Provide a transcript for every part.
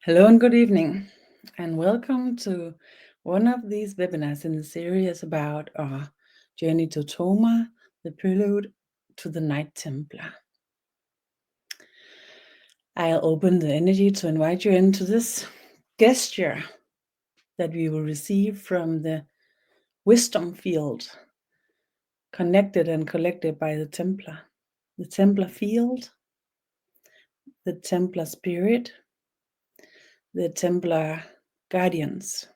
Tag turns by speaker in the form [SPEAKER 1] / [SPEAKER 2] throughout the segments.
[SPEAKER 1] Hello and good evening, and welcome to one of these webinars in the series about our journey to Tomar, the Prelude to the Knights Templar. I'll open the energy to invite you into this gesture that we will receive from the wisdom field connected and collected by the Templar field, the Templar spirit, the Templar guardians.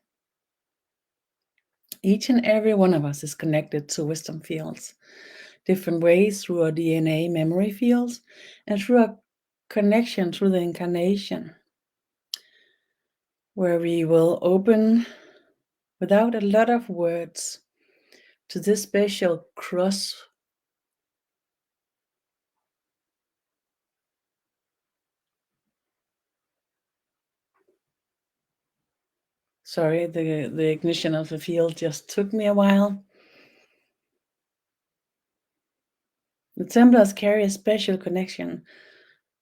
[SPEAKER 1] Each and every one of us is connected to wisdom fields, different ways through our DNA memory fields and through a connection through the incarnation, where we will open without a lot of words to this special Sorry, the ignition of the field just took me a while. The Templars carry a special connection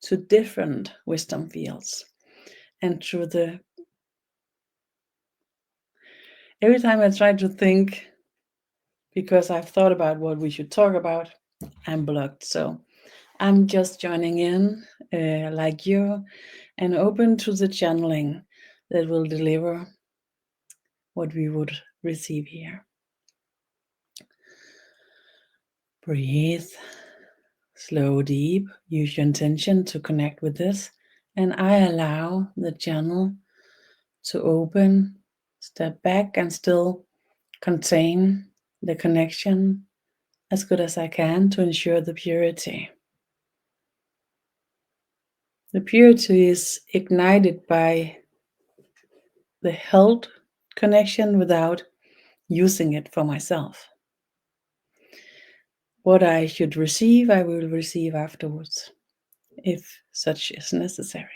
[SPEAKER 1] to different wisdom fields. And through every time I try to think, because I've thought about what we should talk about, I'm blocked. So I'm just joining in like you and open to the channeling that will deliver what we would receive here. Breathe, slow, deep, use your intention to connect with this, and I allow the channel to open, step back, and still contain the connection as good as I can to ensure the purity. The purity is ignited by the held connection without using it for myself. What I should receive, I will receive afterwards, if such is necessary.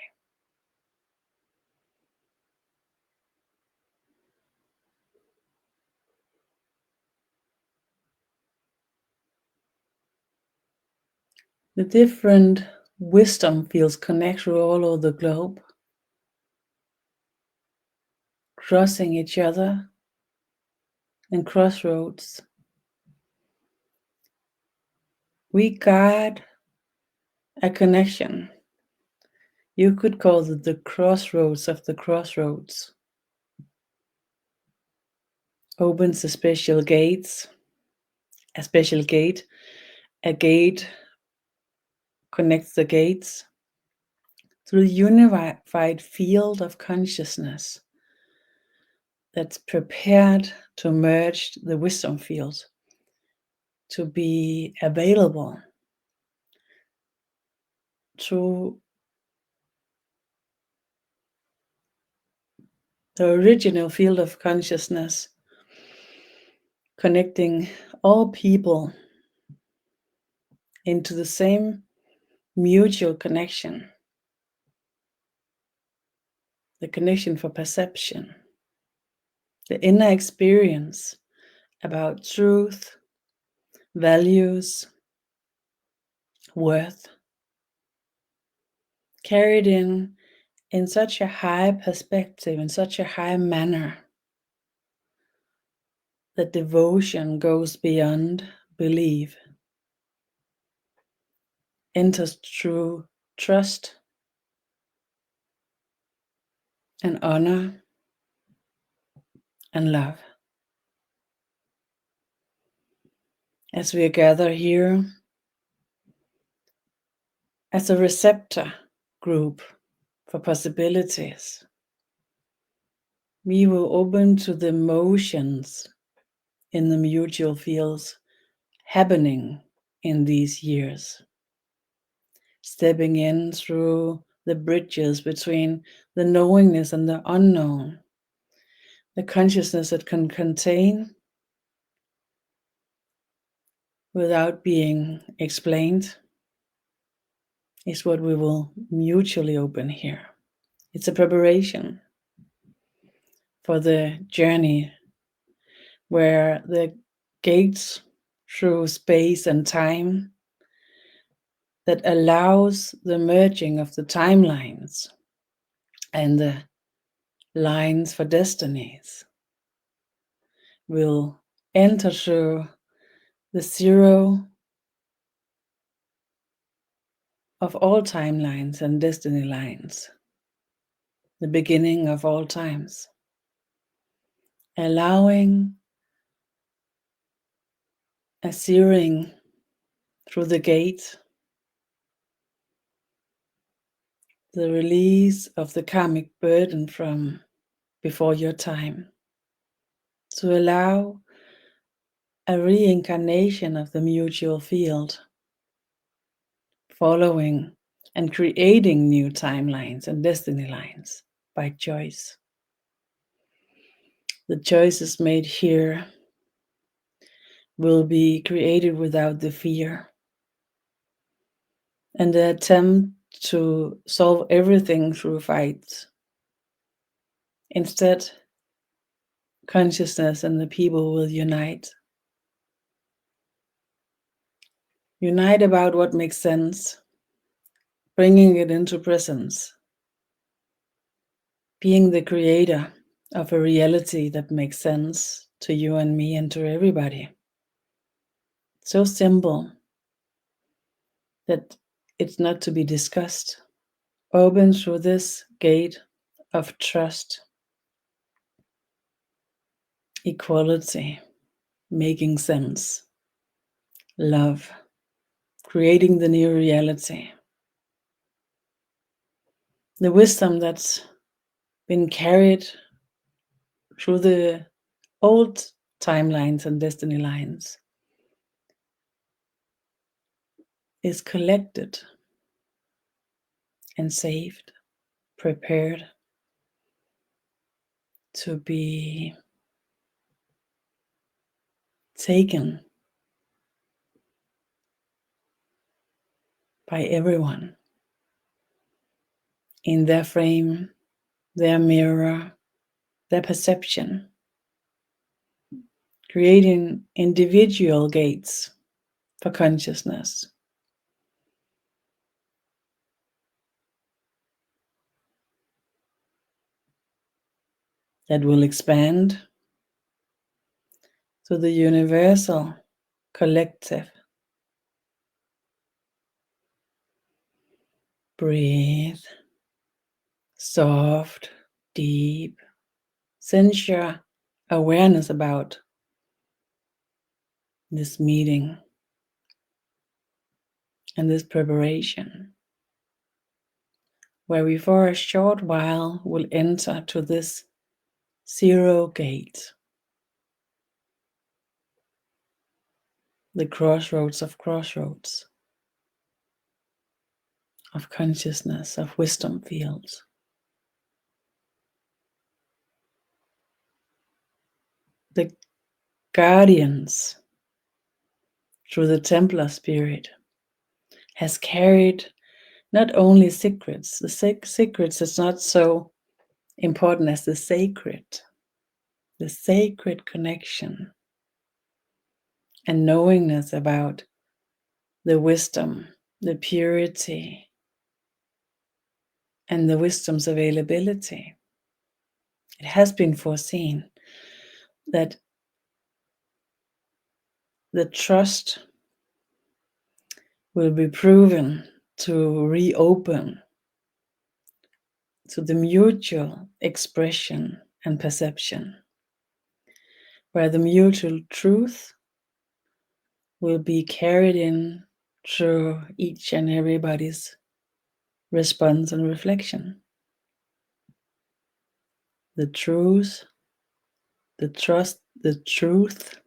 [SPEAKER 1] The different wisdom fields connect through all over the globe, crossing each other in crossroads. We guard a connection. You could call it the crossroads of the crossroads. Opens a special gates, a special gate. A gate connects the gates through the unified field of consciousness that's prepared to merge the wisdom field, to be available through the original field of consciousness, connecting all people into the same mutual connection, the connection for perception, the inner experience about truth, values, worth, carried in such a high perspective, in such a high manner, that devotion goes beyond belief, enters through trust and honor and love. As we gather here as a receptor group for possibilities, we will open to the motions in the mutual fields happening in these years, stepping in through the bridges between the knowingness and the unknown, the consciousness that can contain without being explained, is what we will mutually open here. It's a preparation for the journey where the gates through space and time that allows the merging of the timelines and the lines for destinies will enter through the zero of all timelines and destiny lines, the beginning of all times, allowing a searing through the gate, the release of the karmic burden from before your time, to allow a reincarnation of the mutual field, following and creating new timelines and destiny lines by choice. The choices made here will be created without the fear and the attempt to solve everything through fights. Instead, consciousness and the people will unite. Unite about what makes sense, bringing it into presence, being the creator of a reality that makes sense to you and me and to everybody. So simple that it's not to be discussed. Open through this gate of trust, equality, making sense, love, creating the new reality. The wisdom that's been carried through the old timelines and destiny lines is collected and saved, prepared to be taken by everyone in their frame, their mirror, their perception, creating individual gates for consciousness. That will expand to the universal collective. Breathe, soft, deep, sense your awareness about this meeting and this preparation, where we for a short while will enter to this zero gate, the crossroads of consciousness, of wisdom fields. The guardians through the Templar spirit has carried not only secrets, the secrets is not so important as the sacred connection and knowingness about the wisdom, the purity, and the wisdom's availability. It has been foreseen that the trust will be proven to reopen to the mutual expression and perception, where the mutual truth will be carried in through each and everybody's response and reflection. The truth, the trust, the truth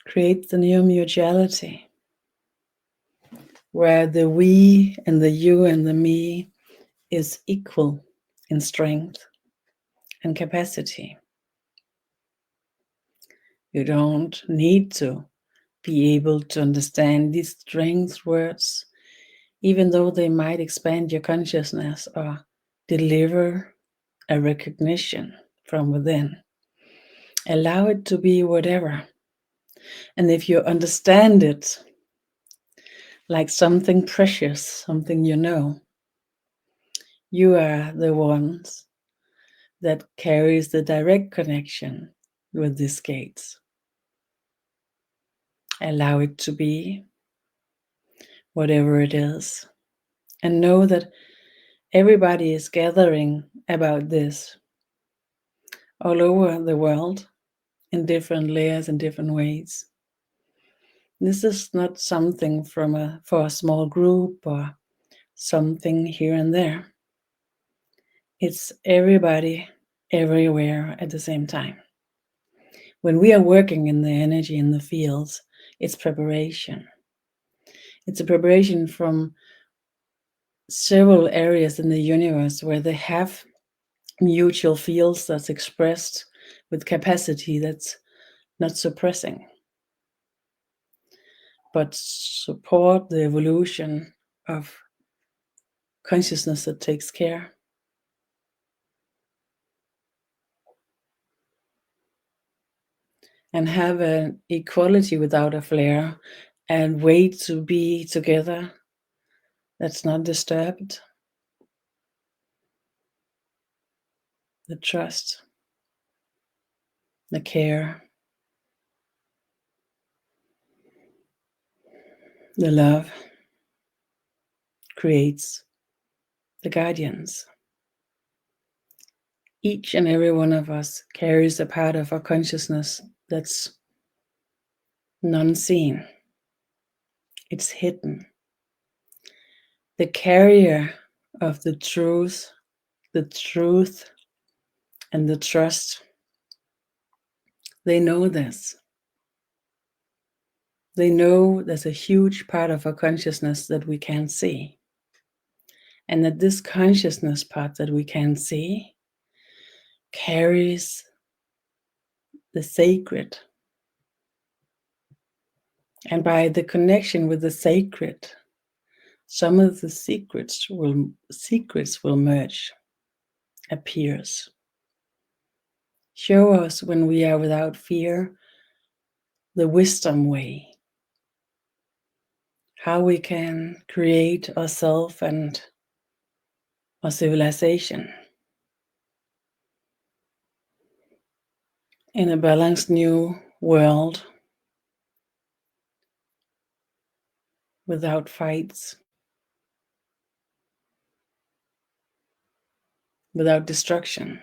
[SPEAKER 1] creates the new mutuality, where the we and the you and the me is equal in strength and capacity. You don't need to be able to understand these strength words, even though they might expand your consciousness or deliver a recognition from within. Allow it to be whatever. And if you understand it, like something precious, something you know. You are the ones that carries the direct connection with these gates. Allow it to be whatever it is, and know that everybody is gathering about this all over the world in different layers and different ways. This is not something for a small group or something here and there. It's everybody everywhere at the same time. When we are working in the energy in the fields, it's preparation. It's a preparation from several areas in the universe where they have mutual fields that's expressed with capacity that's not suppressing, but support the evolution of consciousness that takes care. And have an equality without a flare, and way to be together that's not disturbed. The trust, the care, the love creates the guardians. Each and every one of us carries a part of our consciousness that's non-seen. It's hidden. The carrier of the truth and the trust, they know this. They know there's a huge part of our consciousness that we can't see. And that this consciousness part that we can see carries the sacred. And by the connection with the sacred, some of the secrets will merge, appears. Show us when we are without fear, the wisdom way. How we can create ourselves and our civilization in a balanced new world without fights, without destruction.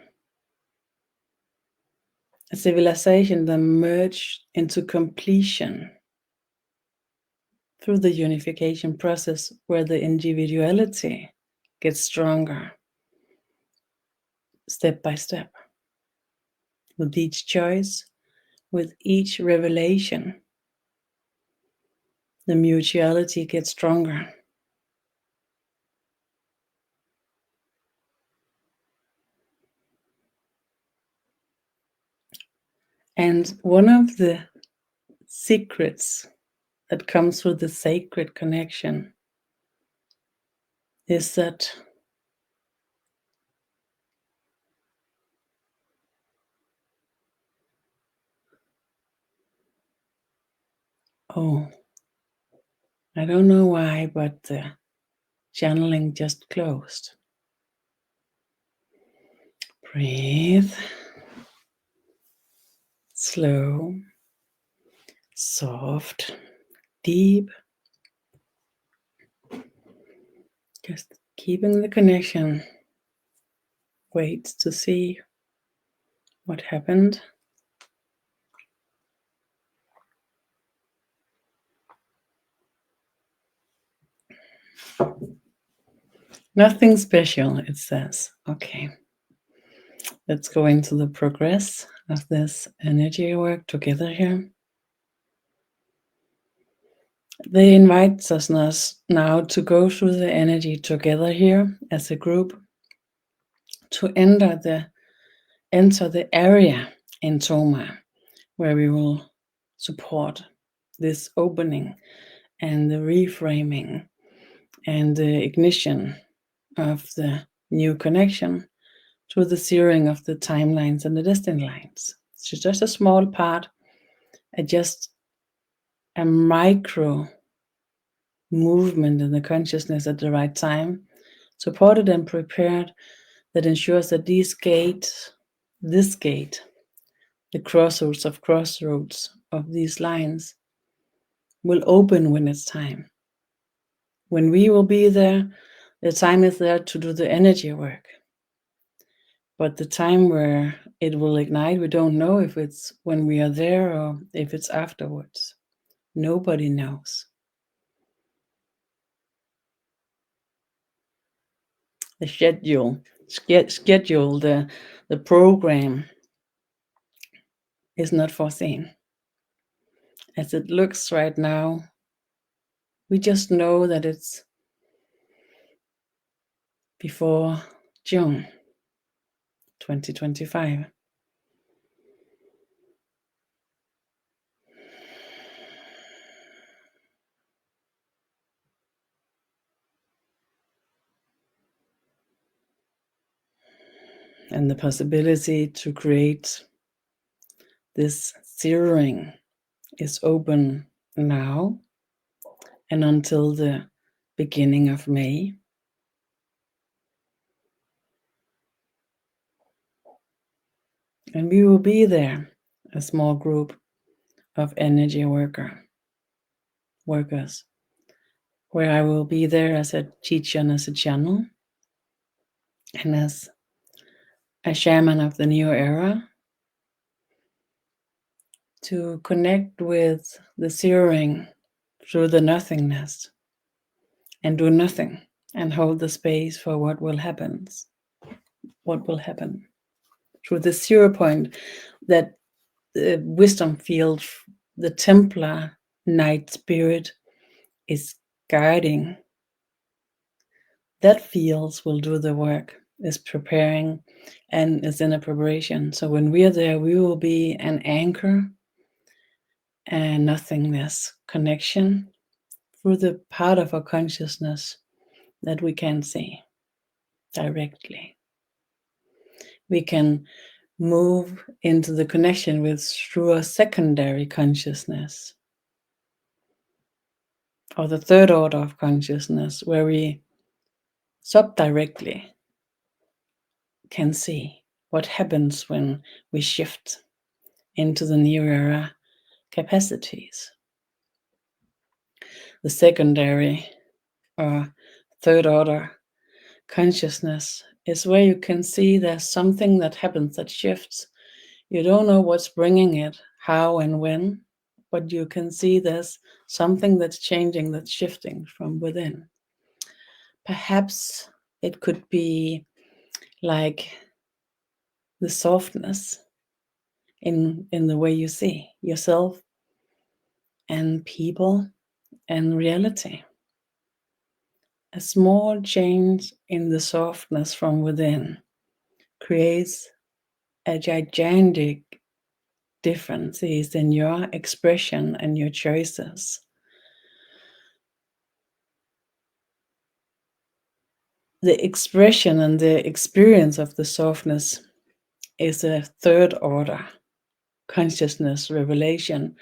[SPEAKER 1] A civilization that merged into completion through the unification process where the individuality gets stronger step by step. With each choice, with each revelation, the mutuality gets stronger. And one of the secrets that comes with the sacred connection is that I don't know why, but the channeling just closed. Breathe. Slow, soft, deep. Just keeping the connection. Wait to see what happened. Nothing special, it says. Okay. Let's go into the progress of this energy work together here. They invite us now to go through the energy together here as a group, to enter the area in Tomar where we will support this opening and the reframing and the ignition of the new connection through the zeroing of the timelines and the destiny lines. It's just a small part, just a micro movement in the consciousness at the right time, supported and prepared, that ensures that this gate, the crossroads of these lines, will open when it's time. When we will be there, the time is there to do the energy work. But the time where it will ignite, we don't know if it's when we are there or if it's afterwards. Nobody knows. The schedule, the program is not foreseen. As it looks right now, we just know that it's before June 2025. And the possibility to create this zeroing is open now and until the beginning of May. And we will be there, a small group of energy workers, where I will be there as a teacher and as a channel, and as a shaman of the new era, to connect with the zeroing through the nothingness and do nothing and hold the space for what will happen through the 0 point that the wisdom field, the Templar Knight spirit is guiding. That fields will do the work, is preparing, and is in a preparation. So when we are there, we will be an anchor and nothingness connection through the part of our consciousness that we can see directly. We can move into the connection with through a secondary consciousness, or the third order of consciousness, where we subdirectly can see what happens when we shift into the new era capacities. The secondary or third order consciousness is where you can see there's something that happens that shifts. You don't know what's bringing it, how and when, but you can see there's something that's changing, that's shifting from within. Perhaps it could be like the softness in the way you see yourself and people and reality. A small change in the softness from within creates a gigantic differences in your expression and your choices. The expression and the experience of the softness is a third order consciousness revelation.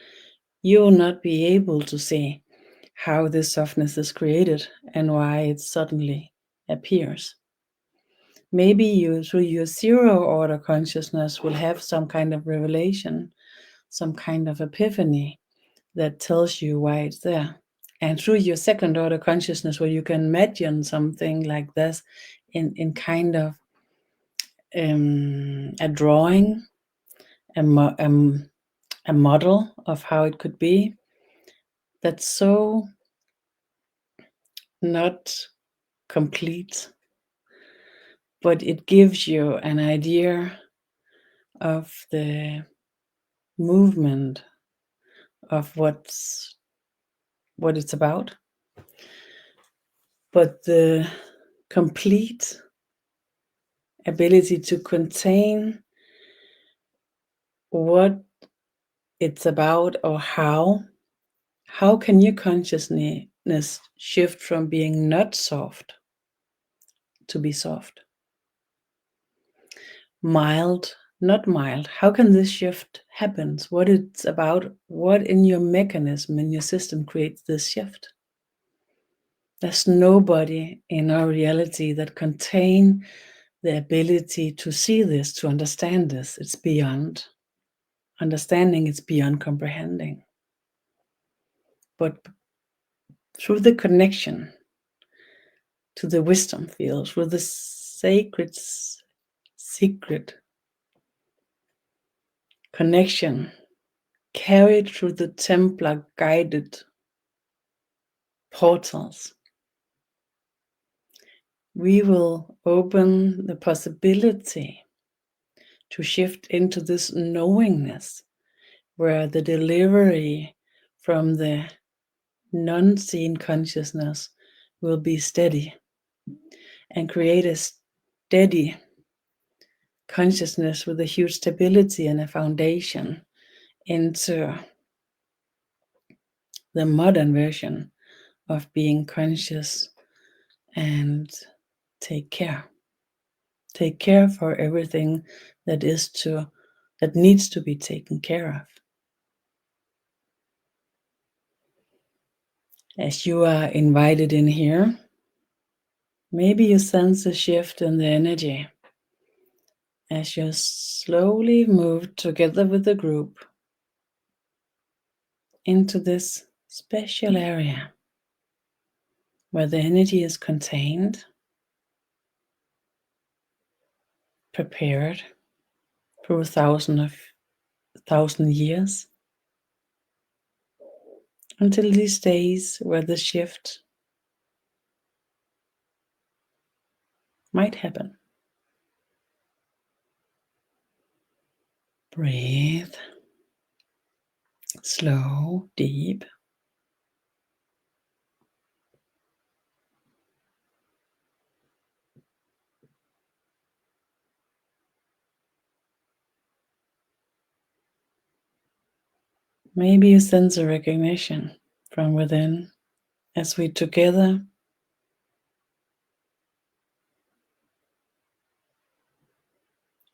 [SPEAKER 1] You will not be able to see how this softness is created and why it suddenly appears. Maybe you, through your 0 order consciousness, will have some kind of revelation, some kind of epiphany that tells you why it's there. And through your 2nd order consciousness, where you can imagine something like this in kind of a drawing, a model of how it could be, that's so not complete, but it gives you an idea of the movement of what it's about. But the complete ability to contain what it's about, or how can your consciousness shift from being not soft to be soft, mild, not mild? How can this shift happen? What it's about, what in your mechanism, in your system creates this shift? There's nobody in our reality that contain the ability to see this, to understand this. It's beyond understanding, it's beyond comprehending. But through the connection to the wisdom field, through the sacred secret connection carried through the Templar guided portals, we will open the possibility to shift into this knowingness where the delivery from the non-seen consciousness will be steady and create a steady consciousness with a huge stability and a foundation into the modern version of being conscious and take care. Take care for everything that needs to be taken care of. As you are invited in here, maybe you sense a shift in the energy as you slowly move together with the group into this special area where the energy is contained, prepared through 1,000 years, until these days where the shift might happen. Breathe. Slow, deep. Maybe you sense a recognition from within as we together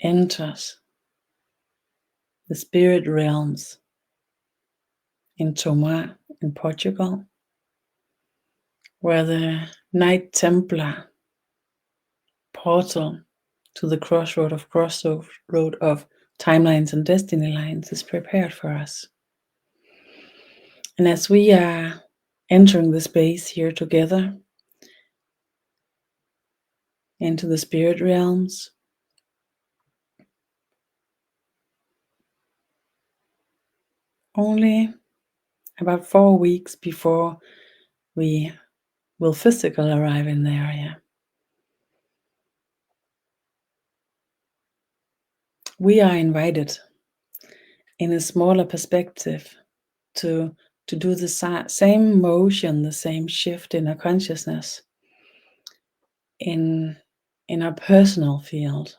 [SPEAKER 1] enters the spirit realms in Tomar in Portugal, where the Knights Templar portal to the crossroad of timelines and destiny lines is prepared for us. And as we are entering the space here together into the spirit realms, only about 4 weeks before we will physically arrive in the area, we are invited in a smaller perspective to do the same motion, the same shift in our consciousness in our personal field,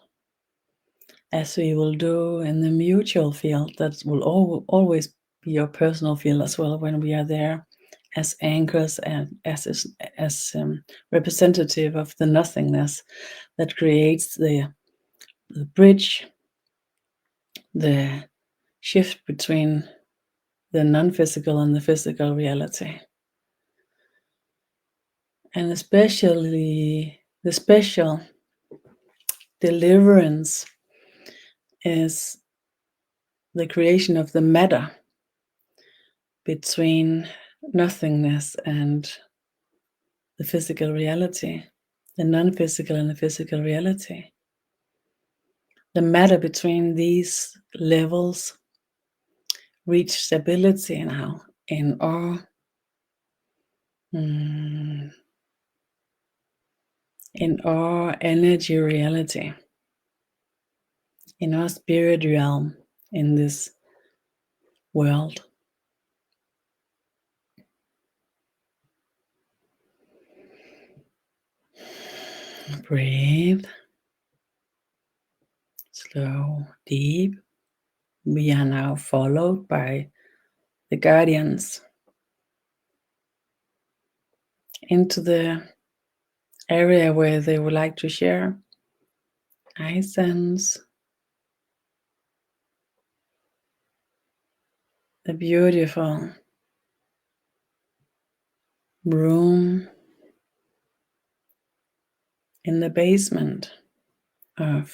[SPEAKER 1] as we will do in the mutual field that will always be our personal field as well when we are there as anchors and as representative of the nothingness that creates the bridge, the shift between the non-physical and the physical reality. And especially the special deliverance is the creation of the matter between nothingness and the physical reality, the non-physical and the physical reality. The matter between these levels reach stability now in our energy reality, in our spirit realm, in this world. Breathe. Slow, deep. We are now followed by the guardians into the area where they would like to share. I sense the beautiful room in the basement of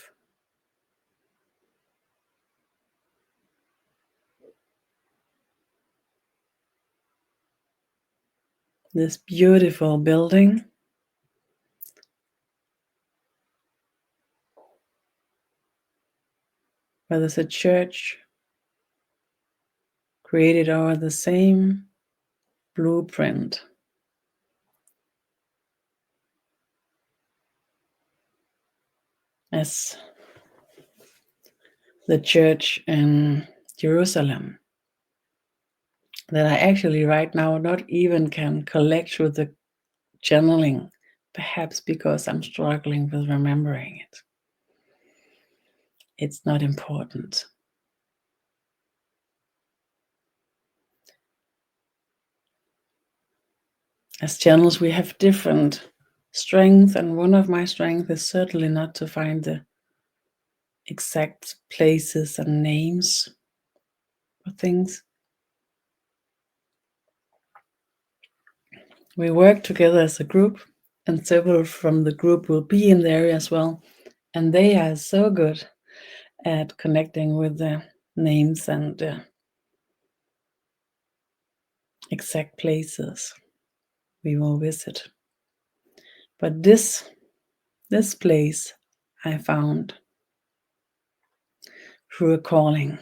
[SPEAKER 1] this beautiful building, where there's a church created over the same blueprint as the church in Jerusalem, that I actually right now not even can collect through the channeling, perhaps because I'm struggling with remembering it. It's not important. As channels, we have different strengths, and one of my strengths is certainly not to find the exact places and names for things. We work together as a group, and several from the group will be in the area as well, and they are so good at connecting with the names and the exact places we will visit. But this place I found through a calling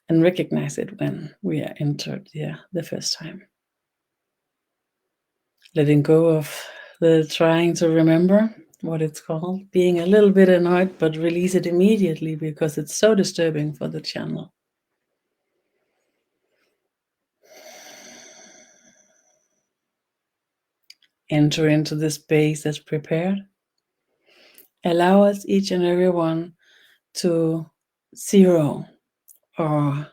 [SPEAKER 1] and recognize it when we are entered there the first time. Letting go of the trying to remember what it's called, being a little bit annoyed, but release it immediately because it's so disturbing for the channel. Enter into this space as prepared. Allow us, each and every one, to zero our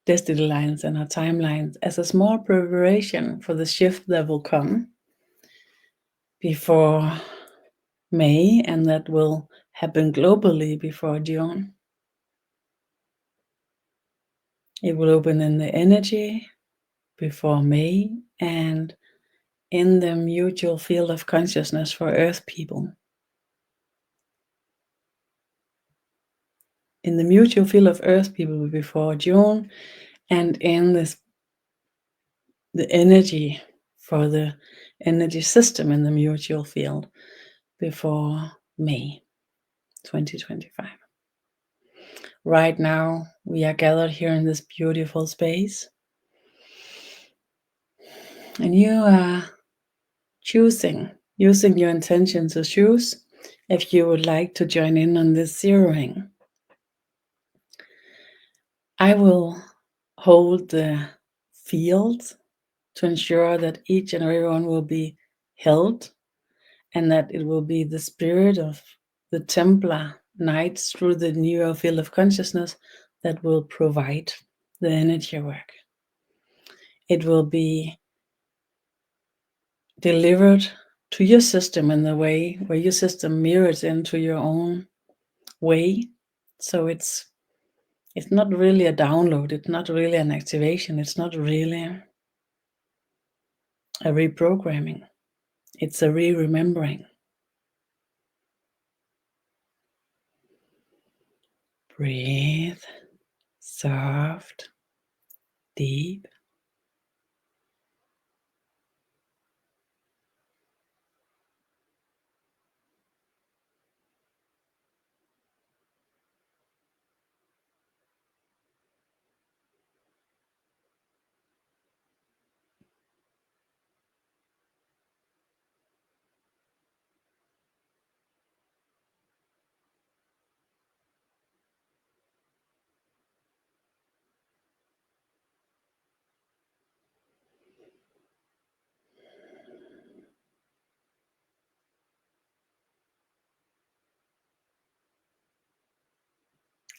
[SPEAKER 1] destiny lines and our timelines as a small preparation for the shift that will come before May, and that will happen globally before June. It will open in the energy before May and in the mutual field of consciousness for Earth people. In the mutual field of Earth people before June, and in the energy for the energy system in the mutual field before May 2025. Right now, we are gathered here in this beautiful space, and you are using your intention to choose if you would like to join in on this zeroing. I will hold the field to ensure that each and everyone will be held, and that it will be the spirit of the Templar Knights through the neural field of consciousness that will provide the energy work. It will be delivered to your system in the way where your system mirrors into your own way. So it's not really a download, it's not really an activation, it's not really a reprogramming, it's a re-remembering. Breathe, soft, deep.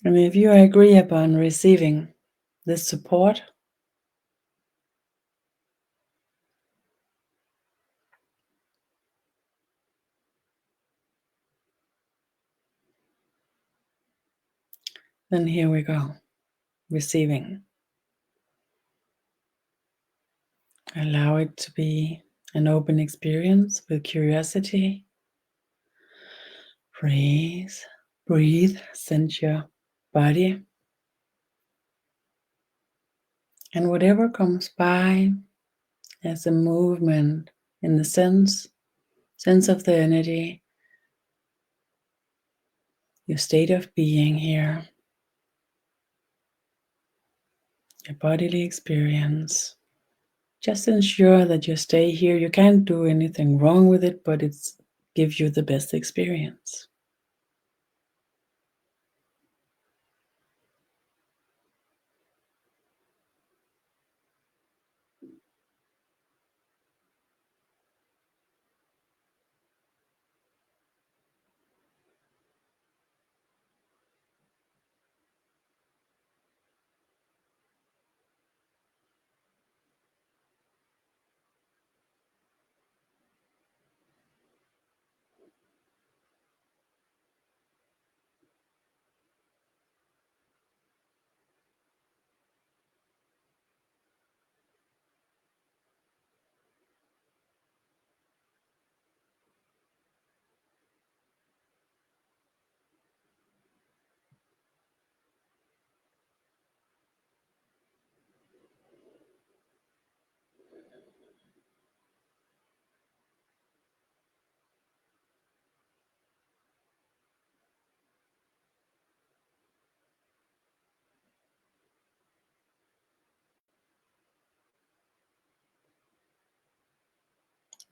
[SPEAKER 1] And if you agree upon receiving this support, then here we go, receiving. Allow it to be an open experience with curiosity. Breathe, sense your body. And whatever comes by as a movement in the sense of the energy, your state of being here, your bodily experience. Just ensure that you stay here. You can't do anything wrong with it, but it gives you the best experience.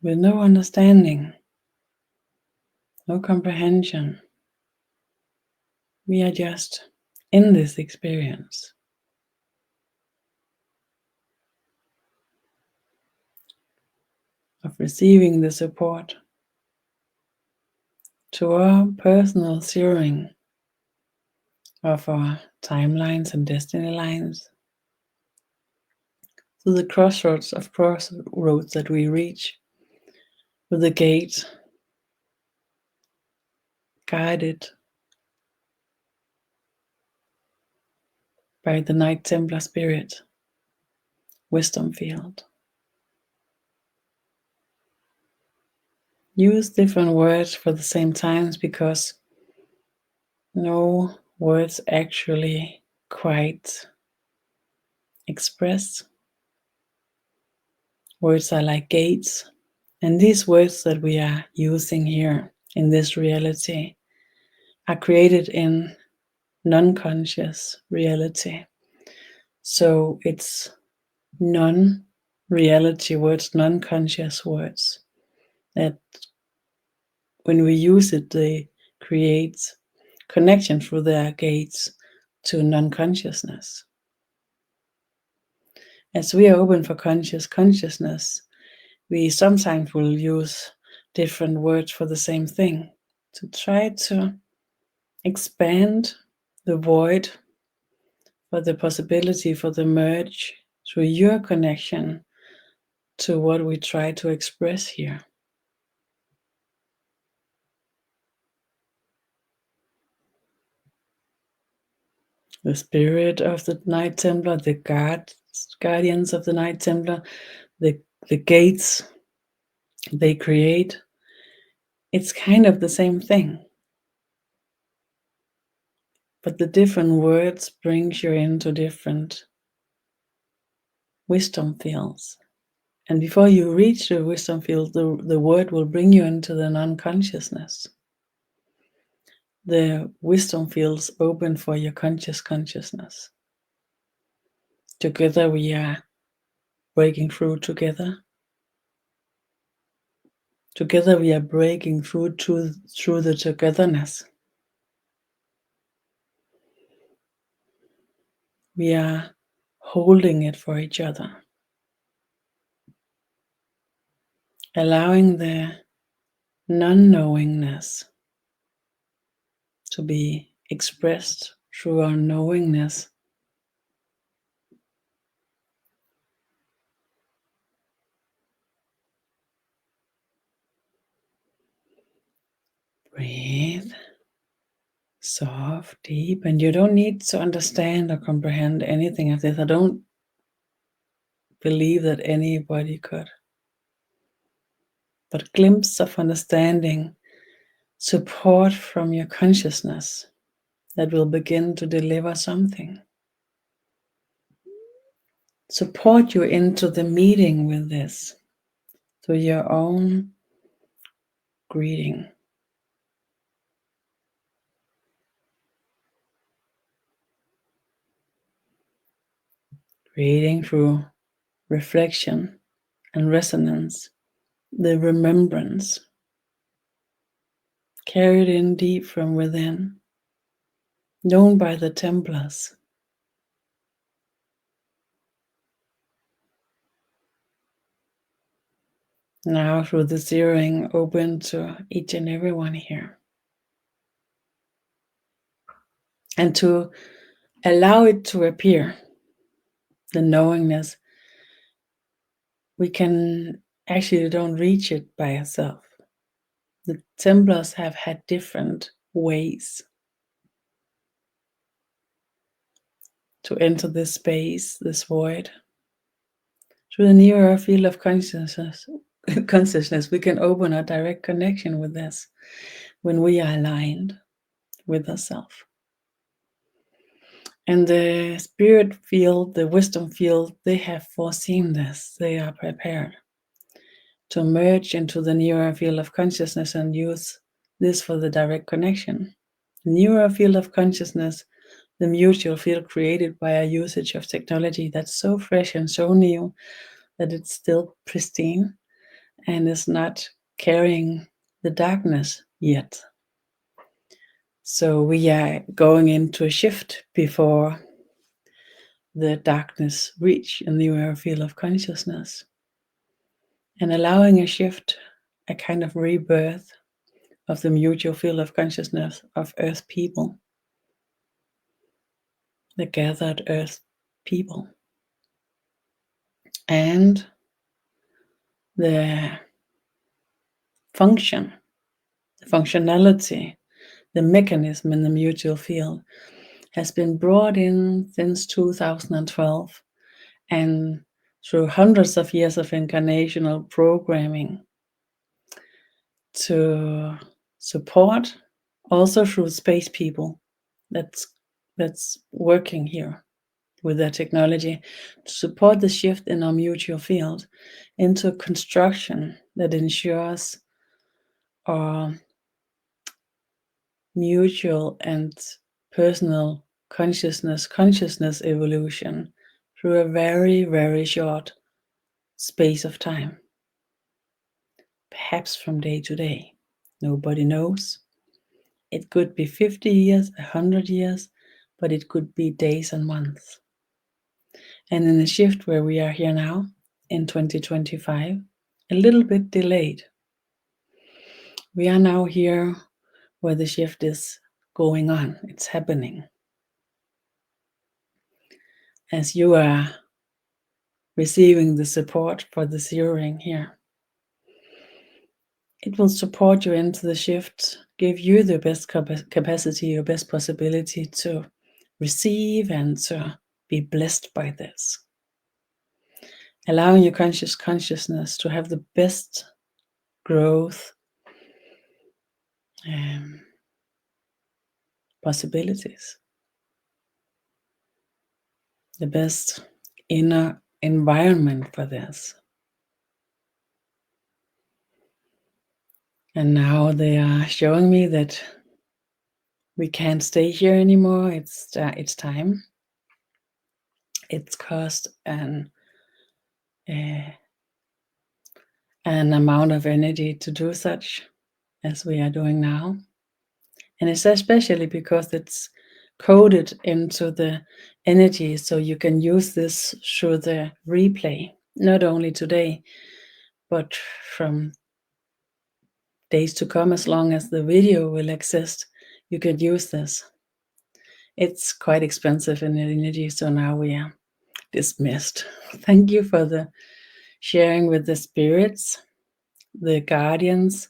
[SPEAKER 1] With no understanding, no comprehension, we are just in this experience of receiving the support to our personal zeroing of our timelines and destiny lines, to the crossroads that we reach with the gate guided by the Knights Templar spirit wisdom field. Use different words for the same times because no words actually quite express. Words are like gates, and these words that we are using here in this reality are created in non-conscious reality. So it's non-reality words, non-conscious words that when we use it, they create connection through their gates to non-consciousness. As we are open for consciousness, we sometimes will use different words for the same thing to try to expand the void for the possibility for the merge through your connection to what we try to express here. The spirit of the Knight Templar, the guardians of the Knight Templar, the gates they create, it's kind of the same thing. But the different words brings you into different wisdom fields. And before you reach the wisdom field, the word will bring you into the non-consciousness. The wisdom fields open for your consciousness. Together we are breaking through together. Together we are breaking through the togetherness. We are holding it for each other. Allowing the non-knowingness to be expressed through our knowingness. Breathe, soft, deep, and you don't need to understand or comprehend anything of this. I don't believe that anybody could. but glimpse of understanding, support from your consciousness that will begin to deliver something. Support you into the meeting with this through your own greeting. Creating through reflection and resonance, the remembrance carried in deep from within, known by the Templars. Now through the zeroing open to each and every one here. And to allow it to appear, the knowingness, we can actually don't reach it by ourselves. The Templars have had different ways to enter this space, this void. Through the nearer field of consciousness, we can open a direct connection with this when we are aligned with ourselves. And the spirit field, the wisdom field, they have foreseen this. They are prepared to merge into the nearer field of consciousness and use this for the direct connection. The nearer field of consciousness, the mutual field created by a usage of technology that's so fresh and so new that it's still pristine and is not carrying the darkness yet. So we are going into a shift before the darkness reach in the nearer field of consciousness, and allowing a shift, a kind of rebirth of the mutual field of consciousness of Earth people, the gathered Earth people, and the function, the functionality, the mechanism in the mutual field has been brought in since 2012, and through hundreds of years of incarnational programming to support, also through space people that's working here with their technology, to support the shift in our mutual field into a construction that ensures our mutual and personal consciousness evolution through a very, very short space of time. Perhaps from day to day. Nobody knows. It could be 50 years, 100 years, but it could be days and months. And in the shift where we are here now, in 2025, a little bit delayed. We are now here where the shift is going on. It's happening. As you are receiving the support for the zeroing here, it will support you into the shift, give you the best capacity, your best possibility to receive and to be blessed by this. Allowing your consciousness to have the best growth possibilities, the best inner environment for this. And now they are showing me that we can't stay here anymore. It's time. It's cost an amount of energy to do such as we are doing now. And it's especially because it's coded into the energy, so you can use this through the replay, not only today, but from days to come. As long as the video will exist, you could use this. It's quite expensive in energy, so now we are dismissed. Thank you for the sharing with the spirits, the guardians,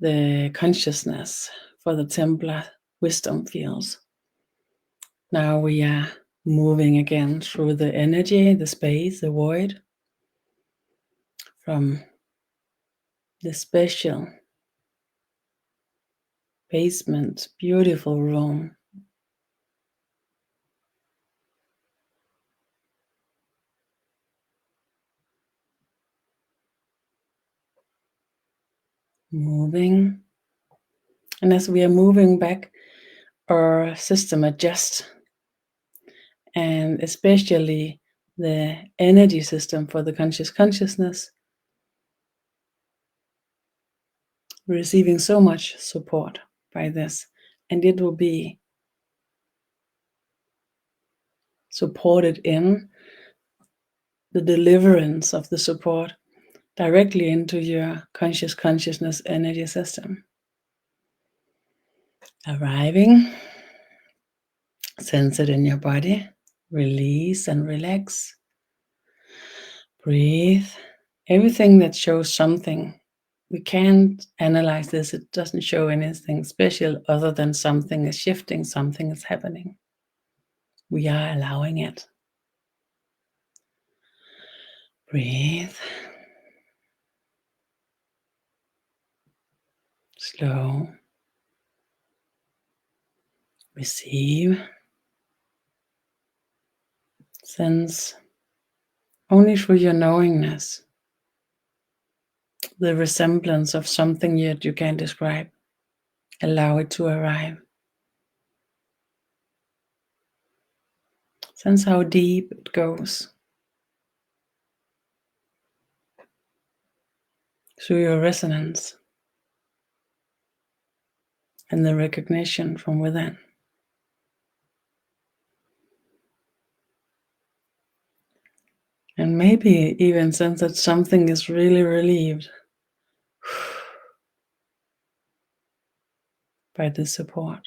[SPEAKER 1] the consciousness for the Templar wisdom fields. Now we are moving again through the energy, the space, the void, from the special basement, beautiful room. Moving. And as we are moving back, our system adjusts, and especially the energy system for the conscious consciousness, receiving so much support by this, and it will be supported in the deliverance of the support directly into your conscious consciousness energy system. Arriving, sense it in your body, release and relax. Breathe. Everything that shows something, we can't analyze this. It doesn't show anything special other than something is shifting, something is happening. We are allowing it. Breathe. Slow. Receive. Sense only through your knowingness the resemblance of something yet you can't describe. Allow it to arrive. Sense how deep it goes through your resonance and the recognition from within. And maybe even sense that something is really relieved by the support.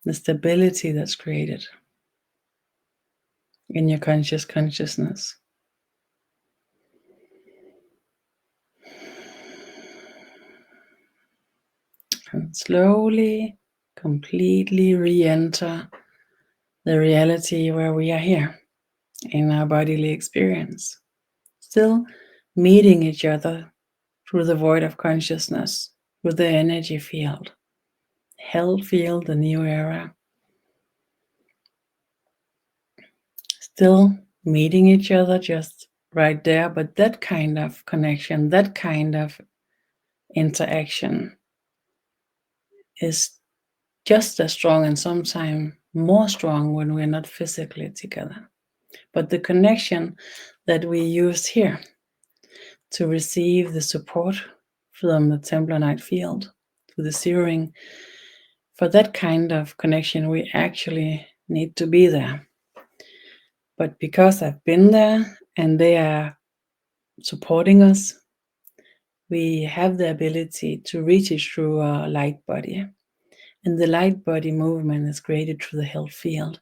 [SPEAKER 1] The stability that's created in your conscious consciousness. And slowly, completely re-enter the reality where we are here in our bodily experience. Still meeting each other through the void of consciousness, with the energy field, health field, the new era. Still meeting each other just right there, but that kind of connection, that kind of interaction is just as strong and sometimes more strong when we're not physically together. But the connection that we use here to receive the support from the Templar Night field to the zeroing, for that kind of connection, we actually need to be there. But because I've been there and they are supporting us, we have the ability to reach it through our light body. And the light body movement is created through the health field.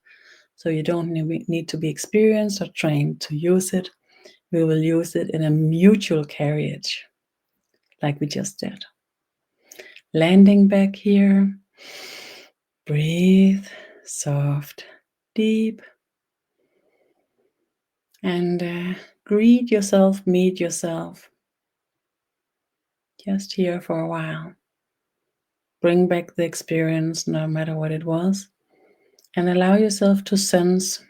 [SPEAKER 1] So you don't need to be experienced or trained to use it. We will use it in a mutual carriage, like we just did. Landing back here. Breathe, soft, deep. And greet yourself, meet yourself. Just here for a while. Bring back the experience, no matter what it was. And allow yourself to sense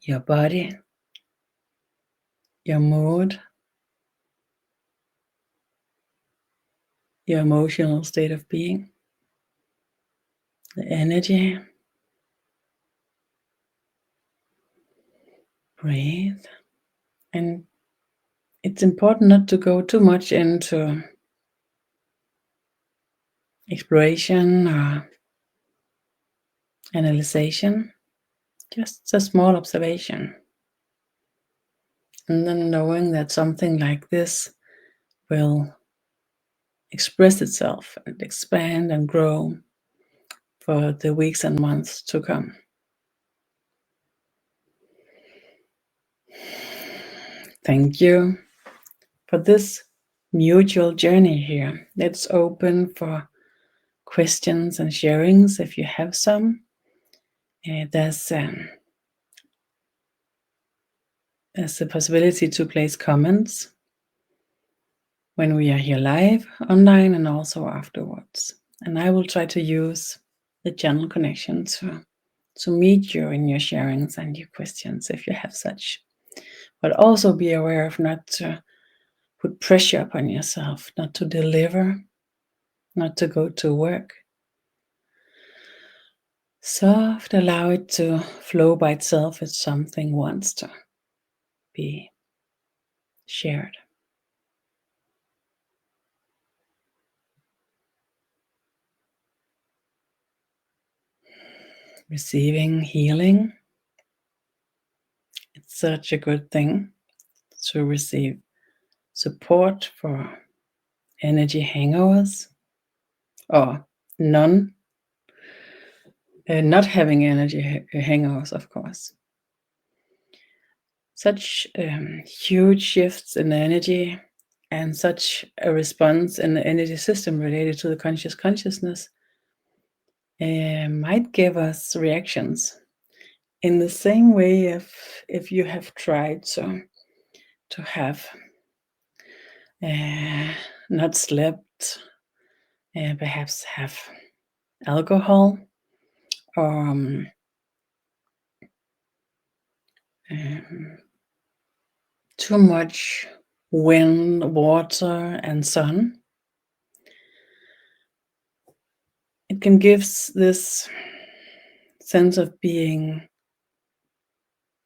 [SPEAKER 1] your body, your mood, your emotional state of being, the energy. Breathe. And it's important not to go too much into exploration or analyzation, just a small observation. And then knowing that something like this will express itself and expand and grow for the weeks and months to come. Thank you for this mutual journey here. Let's open for questions and sharings if you have some. There's a as the possibility to place comments when we are here live online and also afterwards. And I will try to use the channel connection to meet you in your sharings and your questions if you have such. But also be aware of not to put pressure upon yourself, not to deliver, not to go to work. Soft, allow it to flow by itself if something wants to be shared. Receiving healing. It's such a good thing to receive support for energy hangovers or not having energy hangovers, of course. Such huge shifts in the energy and such a response in the energy system related to the consciousness might give us reactions in the same way if you have tried to have not slept, perhaps have alcohol or too much wind, water, and sun. It can give this sense of being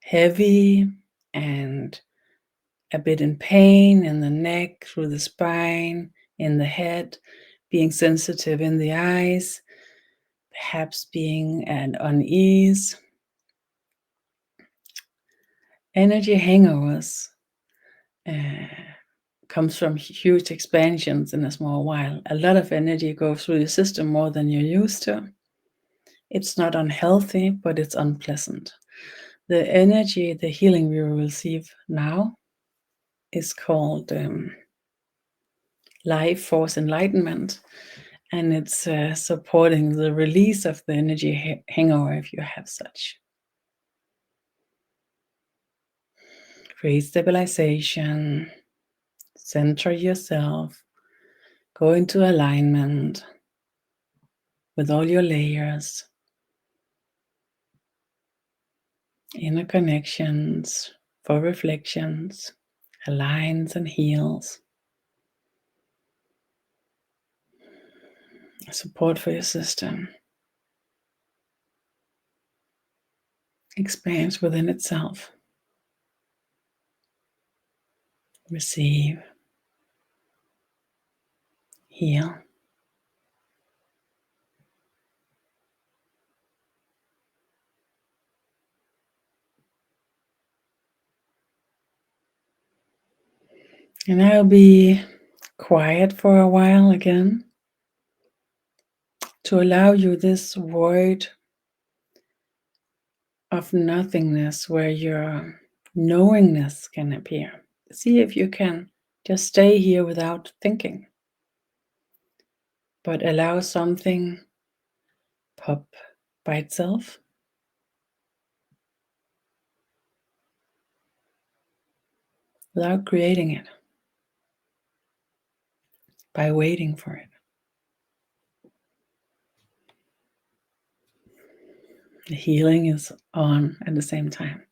[SPEAKER 1] heavy and a bit in pain in the neck, through the spine, in the head, being sensitive in the eyes, perhaps being at unease. Energy hangovers comes from huge expansions in a small while. A lot of energy goes through the system more than you're used to. It's not unhealthy, but it's unpleasant. The energy, the healing we will receive now is called Life Force Enlightenment, and it's supporting the release of the energy hangover if you have such. Create stabilization, center yourself, go into alignment with all your layers, inner connections for reflections, aligns and heals, support for your system, expands within itself. Receive, heal. And I'll be quiet for a while again to allow you this void of nothingness where your knowingness can appear. See if you can just stay here without thinking, but allow something pop by itself without creating it, by waiting for it. The healing is on at the same time.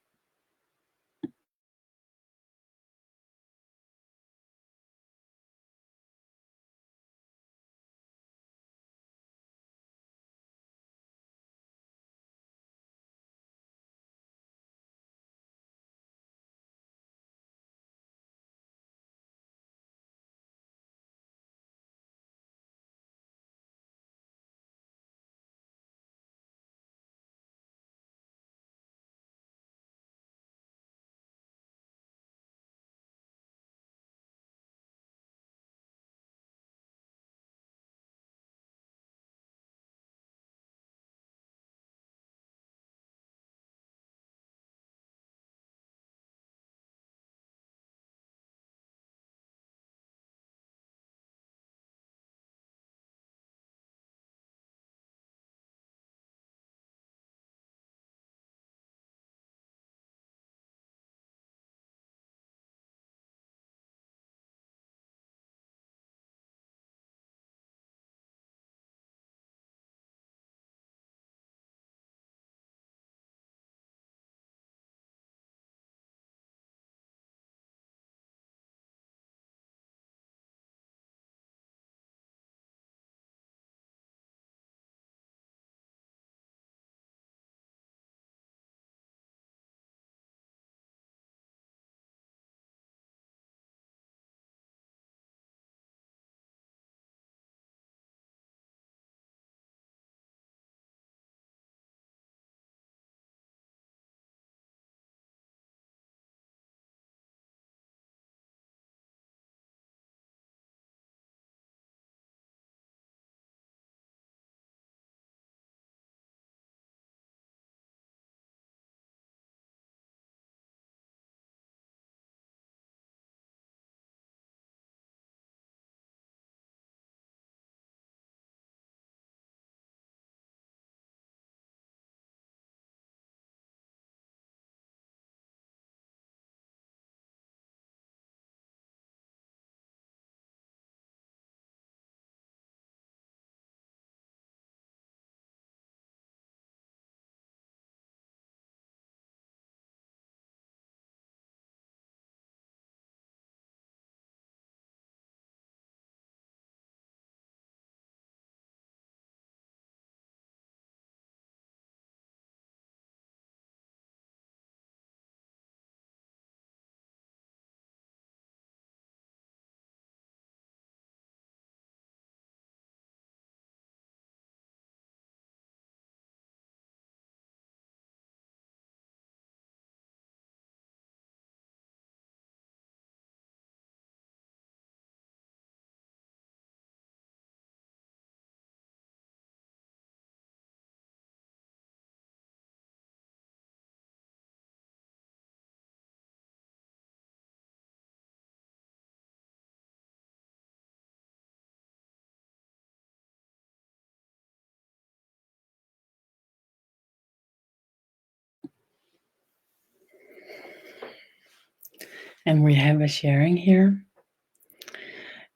[SPEAKER 1] And we have a sharing here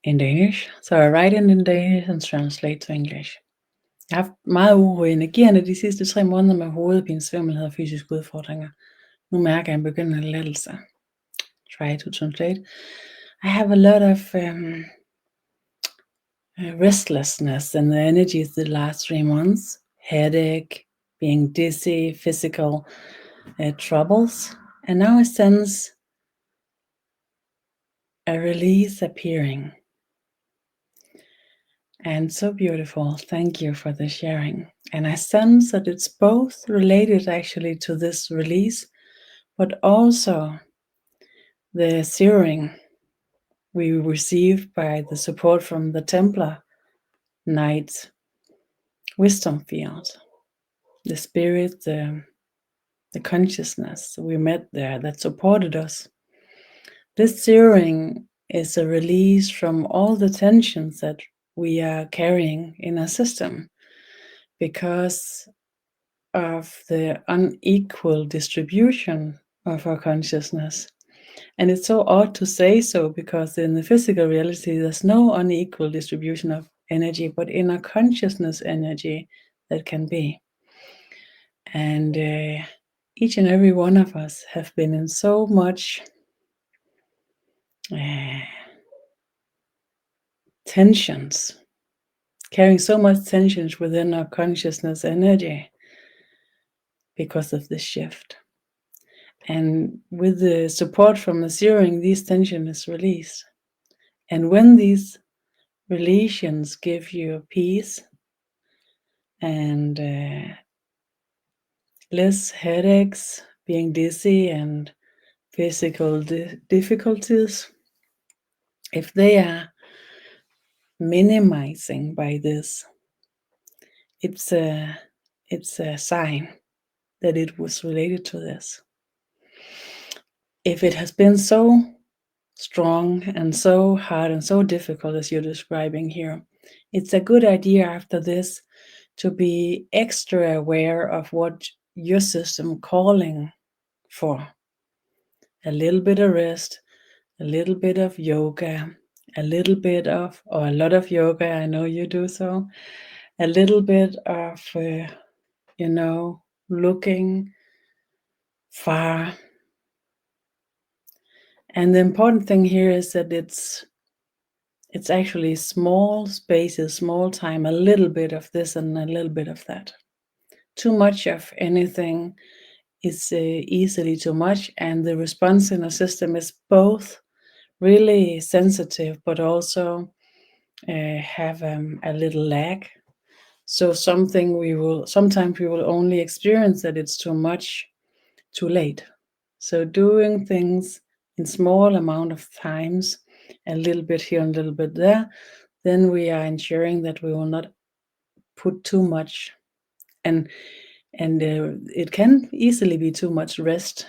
[SPEAKER 1] in Danish. So I write it in Danish and translate to English. Jeg har haft meget uro i energierne de sidste 3 måneder med hovedpine, svimmelhed og fysiske udfordringer. Nu mærker jeg en begyndende lettelse. Try to translate. I have a lot of restlessness in the energies the last 3 months. Headache, being dizzy, physical troubles. And now I sense a release appearing. And so beautiful. Thank you for the sharing. And I sense that it's both related actually to this release, but also the searing we received by the support from the Templar Knights wisdom field. The spirit, the consciousness we met there that supported us. This searing is a release from all the tensions that we are carrying in our system because of the unequal distribution of our consciousness. And it's so odd to say so because in the physical reality there's no unequal distribution of energy, but in our consciousness energy that can be. And each and every one of us have been in so much tensions, carrying so much tensions within our consciousness energy because of this shift. And with the support from the searing, these tension is released. And when these relations give you peace and less headaches, being dizzy and physical difficulties, if they are minimizing by this, it's a sign that it was related to this. If it has been so strong and so hard and so difficult as you're describing here, it's a good idea after this to be extra aware of what your system calling for. A little bit of rest, a little bit of yoga, a little bit of, or a lot of yoga, I know you do so, a little bit of, looking far. And the important thing here is that it's actually small spaces, small time, a little bit of this and a little bit of that. Too much of anything is easily too much, and the response in our system is both really sensitive but also have a little lag. So sometimes we will only experience that it's too much too late. So doing things in small amount of times, a little bit here and a little bit there, then we are ensuring that we will not put too much. And it can easily be too much rest,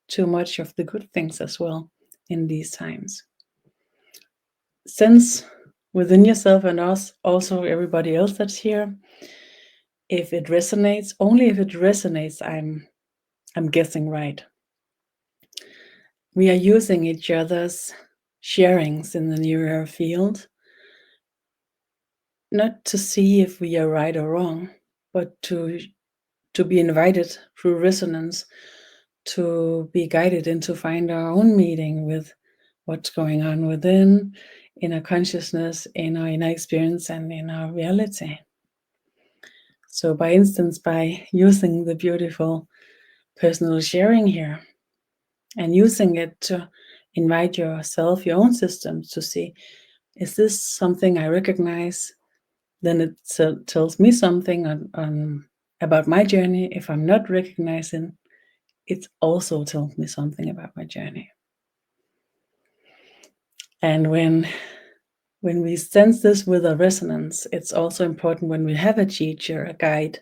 [SPEAKER 1] too much of the good things as well in these times. Sense within yourself and us, also everybody else that's here, if it resonates, only if it resonates, I'm guessing right. We are using each other's sharings in the neural field, not to see if we are right or wrong, but to be invited through resonance, to be guided and to find our own meeting with what's going on within, in our consciousness, in our inner experience, and in our reality. So by instance, by using the beautiful personal sharing here and using it to invite yourself, your own systems to see, is this something I recognize? Then it tells me something on about my journey. If I'm not recognizing, it also tells me something about my journey. And when we sense this with a resonance, it's also important when we have a teacher, a guide,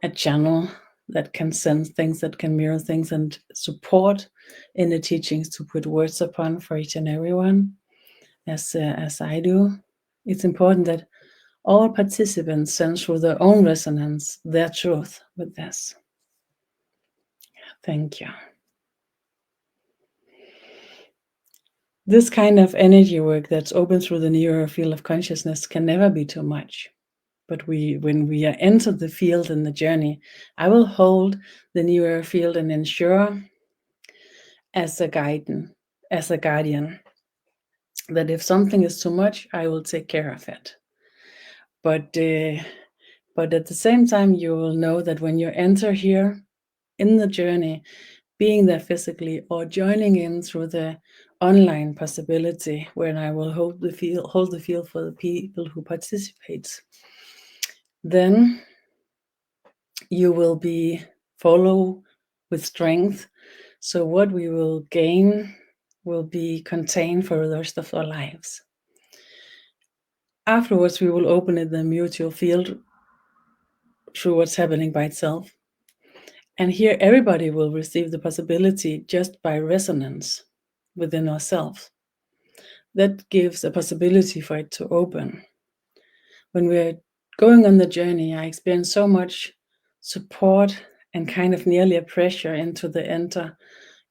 [SPEAKER 1] a channel that can sense things, that can mirror things and support in the teachings to put words upon for each and everyone, as I do. It's important that all participants sense through their own resonance their truth with this. Thank you. This kind of energy work that's open through the nearer field of consciousness can never be too much. But when we are entered the field in the journey, I will hold the nearer field and ensure as a guardian, that if something is too much, I will take care of it. But at the same time, you will know that when you enter here in the journey, being there physically or joining in through the online possibility, when I will hold the field for the people who participate, then you will be follow with strength. So what we will gain will be contained for the rest of our lives. Afterwards, we will open in the mutual field through what's happening by itself. And here everybody will receive the possibility just by resonance within ourselves. That gives a possibility for it to open. When we're going on the journey, I experience so much support and kind of nearly a pressure into the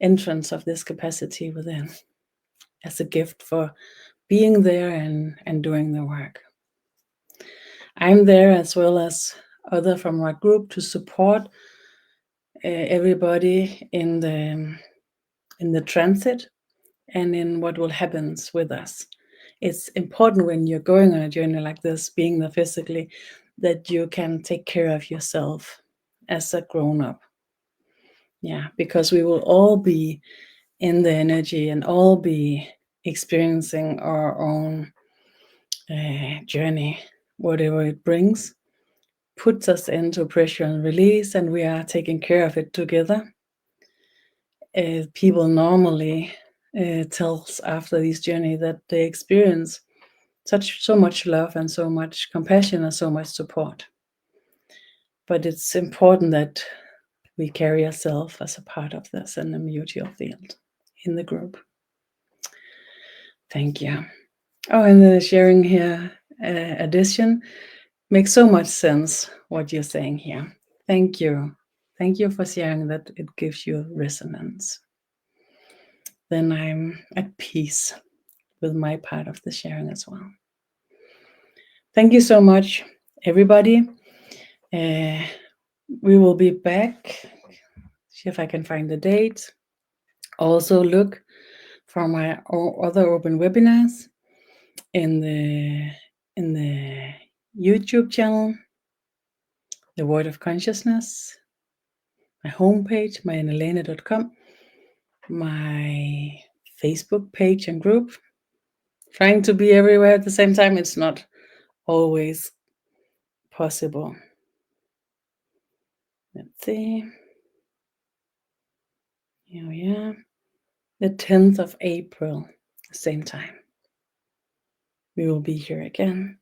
[SPEAKER 1] entrance of this capacity within, as a gift for being there and doing the work. I'm there as well as other from our group to support everybody in the transit and in what will happen with us. It's important when you're going on a journey like this, being there physically, that you can take care of yourself as a grown-up. Yeah, because we will all be in the energy and all be experiencing our own journey, whatever it brings, puts us into pressure and release, and we are taking care of it together. People normally tells after this journey that they experience so much love and so much compassion and so much support. But it's important that we carry ourselves as a part of this in the mutual field in the group. Thank you. Oh, and the sharing here addition makes so much sense what you're saying here. Thank you. Thank you for sharing that. It gives you resonance. Then I'm at peace with my part of the sharing as well. Thank you so much, everybody. We will be back. See if I can find the date. Also look for my other open webinars in the YouTube channel, The Word of Consciousness, my homepage, mariannelane.com, my Facebook page and group. Trying to be everywhere at the same time, it's not always possible. Let's see. Here we are. The 10th of April, same time. We will be here again.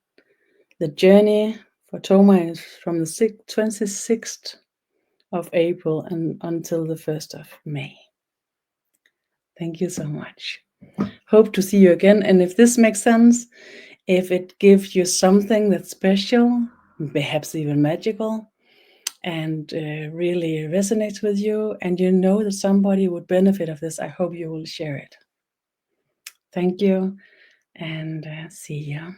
[SPEAKER 1] The journey for Tomar is from the 26th of April and until the 1st of May. Thank you so much. Hope to see you again. And if this makes sense, if it gives you something that's special, perhaps even magical, and really resonates with you, and you know that somebody would benefit of this, I hope you will share it. Thank you, and see you.